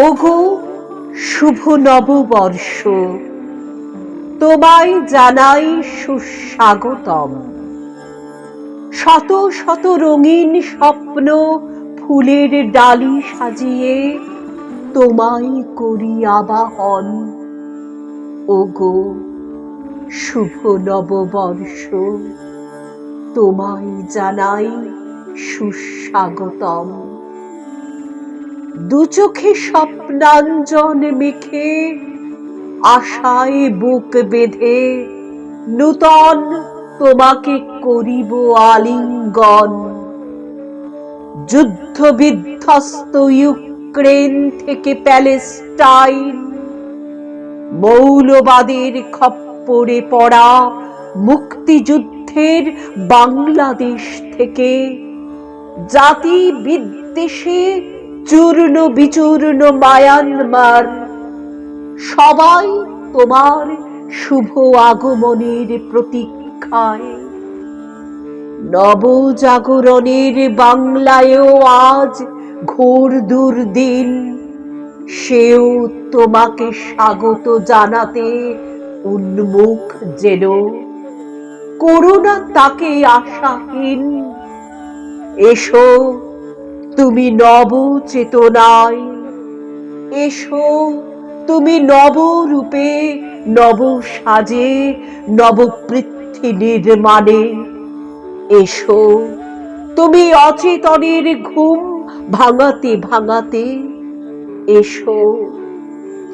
ওগো শুভ নববর্ষ, তোমায় জানাই সুস্বাগতম। শত শত রঙিন স্বপ্ন ফুলের ডালি সাজিয়ে তোমায় করি আবাহন। ওগো শুভ নববর্ষ, তোমায় জানাই সুস্বাগতম। দু চোখে স্বপ্নাঞ্জন মেখে আশায় বুক বেঁধে নূতন তোমাকে করিব আলিঙ্গন। যুদ্ধ বিধ্বস্ত ইউক্রেন থেকে প্যালেস্টাইন, মৌলবাদের খপ্পরে পড়া মুক্তিযুদ্ধের বাংলাদেশ থেকে জাতি বিদ্বেষে চূর্ণ বিচূর্ণ মায়ানমার, সবাই তোমার শুভ আগমনের প্রতীক্ষায়। নবজাগরণের বাংলায়ও আজ ঘোর দুর্দিন, সেও তোমাকে স্বাগত জানাতে উন্মুখ যেন। করুণা তাকে আশাহীন, এসো তুমি নব চেতনায়, এসো তুমি নবরূপে নব সাজে নব পৃথ্বী নির্মাণে। এসো তুমি অচেতনের ঘুম ভাঙাতে ভাঙাতে, এসো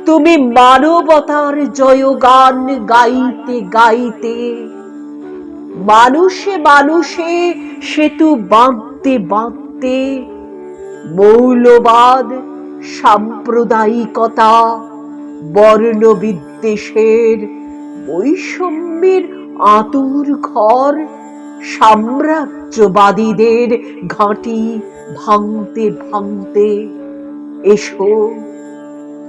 তুমি মানবতার জয়গান গাইতে গাইতে। মানুষে মানুষে সেতু বাঁধতে বাঁধতে, মৌলবাদ সাম্প্রদায়িকতা বর্ণ বিদ্বেষের বৈষম্যের আতুর ঘর সাম্রাজ্যবাদীদের ঘাঁটি ভাঙতে ভাঙতে। এসো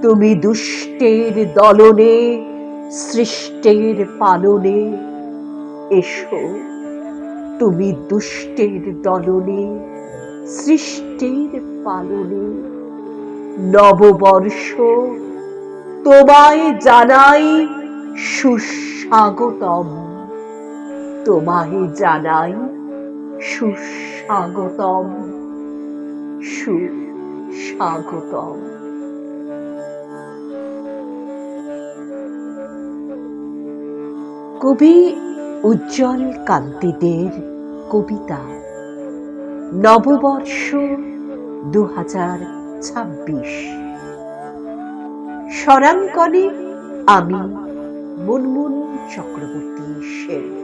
তুমি দুষ্টের দলনে সৃষ্টের পালনে, এসো তুমি দুষ্টের দলনে সৃষ্টির পালনে। নববর্ষ তোমায় জানাই সুস্বাগতম, তোমায় জানাই সুস্বাগতম, সুস্বাগতম। কবি উজ্জ্বল কান্তি দের কবিতা নববর্ষ 2026। স্বরাঙ্কনে আমি মুনমুন চক্রবর্তী সেন।